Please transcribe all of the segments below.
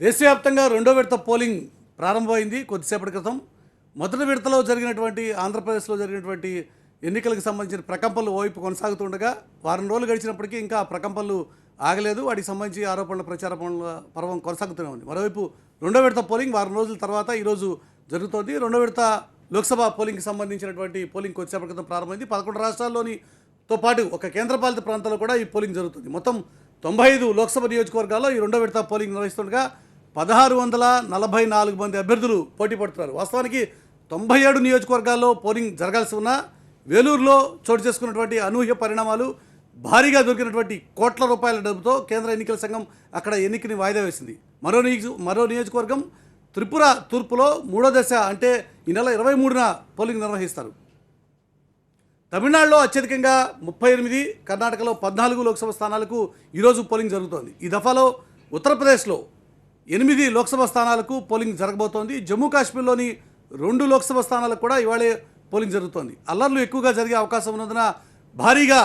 దేశవ్యాప్తంగా రెండో విడత పోలింగ్ ప్రారంభమైంది కొద్దిసేపటి క్రితం. మొదటి విడతలో జరిగినటువంటి ఆంధ్రప్రదేశ్లో జరిగినటువంటి ఎన్నికలకు సంబంధించిన ప్రకంపనలు ఓవైపు కొనసాగుతుండగా వారం రోజులు గడిచినప్పటికీ ఇంకా ప్రకంపనలు ఆగలేదు. వాటికి సంబంధించి ఆరోపణల ప్రచార పర్వం కొనసాగుతూనే ఉంది. మరోవైపు రెండో విడత పోలింగ్ వారం రోజుల తర్వాత ఈరోజు జరుగుతోంది. రెండో విడత లోక్సభ పోలింగ్కి సంబంధించినటువంటి పోలింగ్ కొద్దిసేపటి క్రితం ప్రారంభమైంది. 11 రాష్ట్రాల్లోనితో పాటు ఒక కేంద్రపాలిత ప్రాంతాల్లో కూడా ఈ పోలింగ్ జరుగుతుంది. మొత్తం 95 లోక్సభ నియోజకవర్గాల్లో ఈ రెండో విడత పోలింగ్ నిర్వహిస్తుండగా 1644 మంది అభ్యర్థులు పోటీ పడుతున్నారు. వాస్తవానికి 97 నియోజకవర్గాల్లో పోలింగ్ జరగాల్సి ఉన్నా వేలూరులో చోటు చేసుకున్నటువంటి అనూహ్య పరిణామాలు, భారీగా దొరికినటువంటి కోట్ల రూపాయల డబ్బుతో కేంద్ర ఎన్నికల సంఘం అక్కడ ఎన్నికని వాయిదా వేసింది. మరో నియోజకవర్గం త్రిపుర తూర్పులో మూడో దశ అంటే ఈ నెల 23న పోలింగ్ నిర్వహిస్తారు. తమిళనాడులో అత్యధికంగా 38, కర్ణాటకలో 14 లోక్సభ స్థానాలకు ఈరోజు పోలింగ్ జరుగుతోంది. ఈ దఫాలో ఉత్తరప్రదేశ్లో 8 లోక్సభ స్థానాలకు పోలింగ్ జరగబోతోంది. జమ్మూ కాశ్మీర్లోని 2 లోక్సభ స్థానాలకు కూడా ఇవాళే పోలింగ్ జరుగుతోంది. అల్లర్లు ఎక్కువగా జరిగే అవకాశం ఉన్నందున భారీగా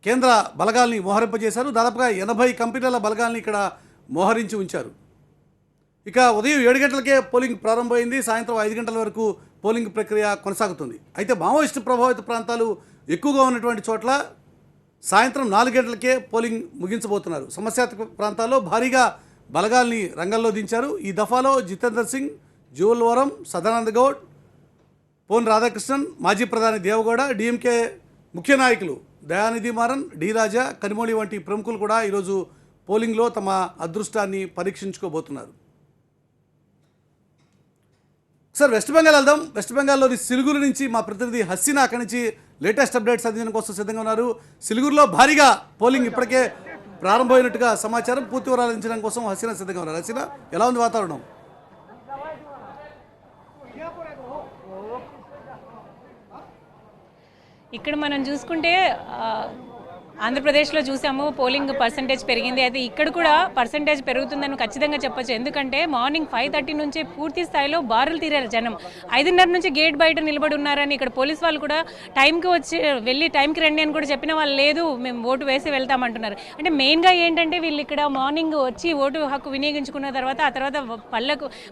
కేంద్ర బలగాల్ని మోహరింపజేశారు. దాదాపుగా 80 కంపెనీల బలగాల్ని ఇక్కడ మోహరించి ఉంచారు. ఇక ఉదయం 7 గంటలకే పోలింగ్ ప్రారంభమైంది. సాయంత్రం 5 గంటల వరకు పోలింగ్ ప్రక్రియ కొనసాగుతుంది. అయితే మావోయిస్టు ప్రభావిత ప్రాంతాలు ఎక్కువగా ఉన్నటువంటి చోట్ల సాయంత్రం 4 గంటలకే పోలింగ్ ముగించబోతున్నారు. సమస్యాత్మక ప్రాంతాల్లో భారీగా బలగాల్ని రంగంలో దించారు. ఈ దఫాలో జితేందర్ సింగ్, జువల్వరం, సదానంద గౌడ్, పోన్ రాధాకృష్ణన్, మాజీ ప్రధాని దేవగౌడ, డిఎంకే ముఖ్య నాయకులు దయానిధి మారన్, డి రాజా, కనిమొళి వంటి ప్రముఖులు కూడా ఈరోజు పోలింగ్లో తమ అదృష్టాన్ని పరీక్షించుకోబోతున్నారు. సార్, వెస్ట్ బెంగాల్ వెళ్దాం. వెస్ట్ బెంగాల్లోని సిలిగురి నుంచి మా ప్రతినిధి హసీనా అక్కడి నుంచి లేటెస్ట్ అప్డేట్స్ అందించడం కోసం సిద్ధంగా ఉన్నారు. సిలిగురిలో భారీగా పోలింగ్ ఇప్పటికే ప్రారంభమైనట్టుగా సమాచారం. పూర్తి వివరాలు అందించడం కోసం హసీనా సిద్ధంగా ఉన్నారు. హసీనా, ఎలా ఉంది వాతావరణం? ఇక్కడ మనం చూసుకుంటే ఆంధ్రప్రదేశ్లో చూసాము పోలింగ్ పర్సంటేజ్ పెరిగింది. అయితే ఇక్కడ కూడా పర్సంటేజ్ పెరుగుతుందని ఖచ్చితంగా చెప్పొచ్చు. ఎందుకంటే మార్నింగ్ 5:30 నుంచి పూర్తి స్థాయిలో బారులు తీరారు జనం. 5:30 నుంచి గేట్ బయట నిలబడి ఉన్నారని ఇక్కడ పోలీస్ వాళ్ళు కూడా టైంకి వచ్చి వెళ్ళి టైంకి రండి అని కూడా చెప్పిన వాళ్ళు లేదు, మేము ఓటు వేసి వెళ్తామంటున్నారు. అంటే మెయిన్గా ఏంటంటే వీళ్ళు ఇక్కడ మార్నింగ్ వచ్చి ఓటు హక్కు వినియోగించుకున్న తర్వాత ఆ తర్వాత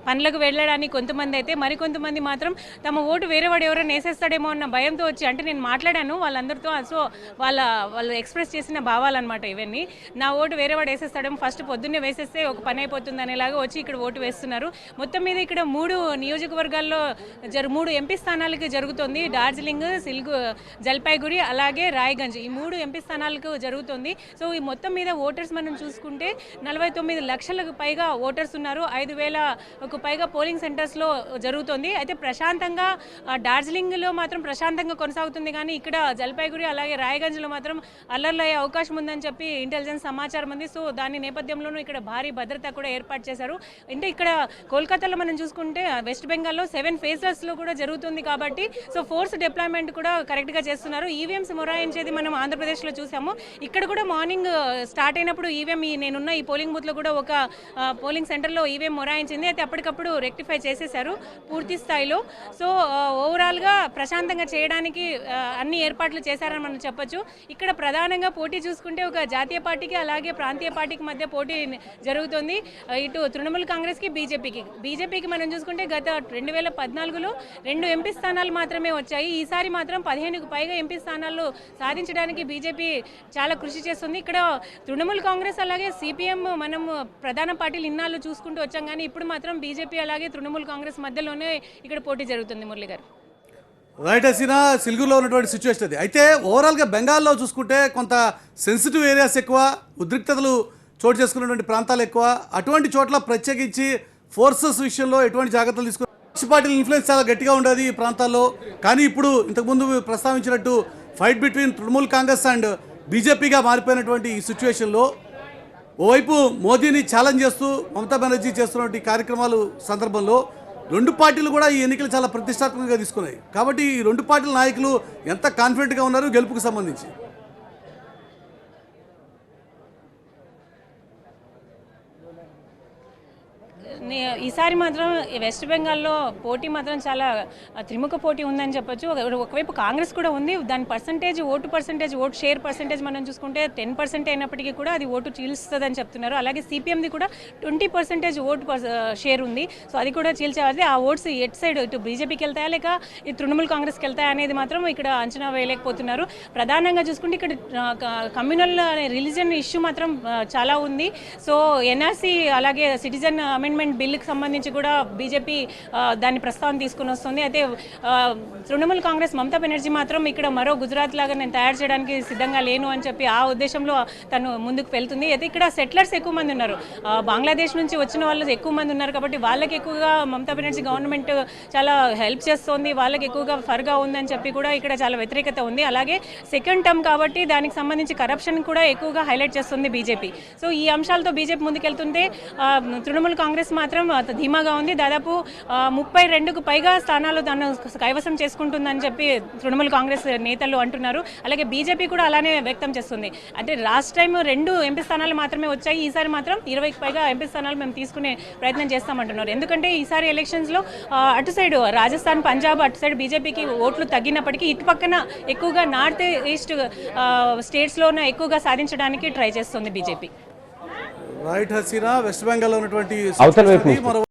పనులకు వెళ్ళడానికి కొంతమంది అయితే, మరికొంతమంది మాత్రం తమ ఓటు వేరే వాడు ఎవరైనా వేసేస్తాడేమో అన్న భయంతో వచ్చి, అంటే నేను మాట్లాడాను వాళ్ళందరితో, సో వాళ్ళు ఎక్స్ప్రెస్ చేసిన భావాలన్నమాట ఇవన్నీ. నా ఓటు వేరే వాడు వేసేస్తాడేమో, ఫస్ట్ పొద్దున్నే వేసేస్తే ఒక పని అయిపోతుంది అనేలాగా వచ్చి ఇక్కడ ఓటు వేస్తున్నారు. మొత్తం మీద ఇక్కడ 3 నియోజకవర్గాల్లో 3 ఎంపీ స్థానాలకి జరుగుతుంది. డార్జిలింగ్, జల్పైగురి అలాగే రాయ్గంజ్, ఈ 3 ఎంపీ స్థానాలకు జరుగుతుంది. సో ఈ మొత్తం మీద ఓటర్స్ మనం చూసుకుంటే 49 లక్షలకు పైగా ఓటర్స్ ఉన్నారు. 5,000కు పైగా పోలింగ్ సెంటర్స్లో జరుగుతుంది. అయితే ప్రశాంతంగా డార్జిలింగ్లో మాత్రం ప్రశాంతంగా కొనసాగుతుంది, కానీ ఇక్కడ జల్పైగురి అలాగే రాయ్గంజ్లో మాత్రం అల్లర్లు అయ్యే అవకాశం ఉందని చెప్పి ఇంటెలిజెన్స్ సమాచారం ఉంది. సో దాని నేపథ్యంలోనూ ఇక్కడ భారీ భద్రత కూడా ఏర్పాటు చేశారు. అంటే ఇక్కడ కోల్కతాలో మనం చూసుకుంటే వెస్ట్ బెంగాల్లో 7 ఫేజెస్లో కూడా జరుగుతుంది కాబట్టి సో ఫోర్స్ డిప్లాయ్మెంట్ కూడా కరెక్ట్గా చేస్తున్నారు. ఈవీఎంస్ మొరాయించేది మనం ఆంధ్రప్రదేశ్లో చూసాము. ఇక్కడ కూడా మార్నింగ్ స్టార్ట్ అయినప్పుడు ఈవీఎం నేనున్న ఈ పోలింగ్ బూత్లో కూడా ఒక పోలింగ్ సెంటర్లో ఈవీఎం మొరాయించింది. అయితే అప్పటికప్పుడు రెక్టిఫై చేసేశారు పూర్తి స్థాయిలో. సో ఓవరాల్గా ప్రశాంతంగా చేయడానికి అన్ని ఏర్పాట్లు చేశారని మనం చెప్పొచ్చు. ఇక్కడ ప్రధానంగా పోటీ చూసుకుంటే ఒక జాతీయ పార్టీకి అలాగే ప్రాంతీయ పార్టీకి మధ్య పోటీ జరుగుతుంది. ఇటు తృణమూల్ కాంగ్రెస్కి, బీజేపీకి మనం చూసుకుంటే గత 2014లో 2 ఎంపీ స్థానాలు మాత్రమే వచ్చాయి. ఈసారి మాత్రం 15కు పైగా ఎంపీ స్థానాలు సాధించడానికి బీజేపీ చాలా కృషి చేస్తుంది. ఇక్కడ తృణమూల్ కాంగ్రెస్ అలాగే సిపిఎం మనం ప్రధాన పార్టీలు ఇన్నాళ్ళు చూసుకుంటూ వచ్చాం, కానీ ఇప్పుడు మాత్రం బీజేపీ అలాగే తృణమూల్ కాంగ్రెస్ మధ్యలోనే ఇక్కడ పోటీ జరుగుతుంది. మురళి గారు, రైట్ హసీనా, సిలిగురిలో ఉన్నటువంటి సిచ్యువేషన్ అది. అయితే ఓవరాల్గా బెంగాల్లో చూసుకుంటే కొంత సెన్సిటివ్ ఏరియాస్ ఎక్కువ, ఉద్రిక్తతలు చోటు చేసుకున్నటువంటి ప్రాంతాలు ఎక్కువ. అటువంటి చోట్ల ప్రత్యేకించి ఫోర్సెస్ విషయంలో ఎటువంటి జాగ్రత్తలు తీసుకుని పార్టీల ఇన్ఫ్లుయెన్స్ చాలా గట్టిగా ఉండేది ఈ ప్రాంతాల్లో. కానీ ఇప్పుడు ఇంతకుముందు ప్రస్తావించినట్టు fight between Trinamool Congress and బీజేపీగా మారిపోయినటువంటి ఈ సిచ్యువేషన్లో ఓవైపు మోదీని ఛాలెంజ్ చేస్తూ మమతా బెనర్జీ చేస్తున్నటువంటి కార్యక్రమాలు సందర్భంలో 2 పార్టీలు కూడా ఈ ఎన్నికలు చాలా ప్రతిష్టాత్మకంగా తీసుకున్నాయి. కాబట్టి ఈ 2 పార్టీల నాయకులు ఎంత కాన్ఫిడెంట్గా ఉన్నారు గెలుపుకు సంబంధించి? ఈసారి మాత్రం వెస్ట్ బెంగాల్లో పోటీ మాత్రం చాలా త్రిముఖ పోటీ ఉందని చెప్పొచ్చు. ఒకవైపు కాంగ్రెస్ కూడా ఉంది, దాని ఓటు షేర్ పర్సంటేజ్ మనం చూసుకుంటే 10% అయినప్పటికీ కూడా అది ఓటు చీల్స్తుందని చెప్తున్నారు. అలాగే సిపిఎంది కూడా 20% ఓటు షేర్ ఉంది. సో అది కూడా చీల్చేది. ఆ ఓట్స్ ఎట్ సైడ్ ఇటు బీజేపీకి వెళ్తాయా లేక ఈ తృణమూల్ కాంగ్రెస్కి వెళ్తాయా అనేది మాత్రం ఇక్కడ అంచనా వేయలేకపోతున్నారు. ప్రధానంగా చూసుకుంటే ఇక్కడ కమ్యూనల్ రిలీజన్ ఇష్యూ మాత్రం చాలా ఉంది. సో ఎన్ఆర్సీ అలాగే సిటిజన్ అమెండ్మెంట్ బిల్లుకి సంబంధించి కూడా బీజేపీ దాని ప్రస్తావన తీసుకుని వస్తుంది. అయితే తృణమూల్ కాంగ్రెస్ మమతా బెనర్జీ మాత్రం ఇక్కడ మరో గుజరాత్ లాగా నేను తయారు చేయడానికి సిద్ధంగా లేను అని చెప్పి ఆ ఉద్దేశంలో తను ముందుకు వెళ్తుంది. అయితే ఇక్కడ సెటిలర్స్ ఎక్కువ మంది ఉన్నారు, బంగ్లాదేశ్ నుంచి వచ్చిన వాళ్ళు ఎక్కువ మంది ఉన్నారు కాబట్టి వాళ్ళకి ఎక్కువగా మమతా బెనర్జీ గవర్నమెంట్ చాలా హెల్ప్ చేస్తోంది, వాళ్ళకి ఎక్కువగా ఫర్గా ఉందని చెప్పి కూడా ఇక్కడ చాలా వ్యతిరేకత ఉంది. అలాగే సెకండ్ టర్మ్ కాబట్టి దానికి సంబంధించి కరప్షన్ కూడా ఎక్కువగా హైలైట్ చేస్తుంది బీజేపీ. సో ఈ అంశాలతో బీజేపీ ముందుకెళ్తుంటే తృణమూల్ కాంగ్రెస్ మాత్రం ధీమాగా ఉంది. దాదాపు 32కు పైగా స్థానాలు తను కైవసం చేసుకుంటుందని చెప్పి తృణమూల్ కాంగ్రెస్ నేతలు అంటున్నారు. అలాగే బీజేపీ కూడా అలానే వ్యక్తం చేస్తుంది. అంటే లాస్ట్ టైం 2 ఎంపీ స్థానాలు మాత్రమే వచ్చాయి, ఈసారి మాత్రం 20కి పైగా ఎంపీ స్థానాలు మేము తీసుకునే ప్రయత్నం చేస్తామంటున్నారు. ఎందుకంటే ఈసారి ఎలక్షన్స్లో అటు సైడ్ రాజస్థాన్, పంజాబ్ అటు సైడ్ బీజేపీకి ఓట్లు తగ్గినప్పటికీ ఇటు పక్కన ఎక్కువగా నార్త్ ఈస్ట్ స్టేట్స్లోనే ఎక్కువగా సాధించడానికి ట్రై చేస్తుంది బీజేపీ. రైట్ హసీనా, వెస్ట్ బెంగాల్లో ఉన్నటువంటి అవతల వైపు మరో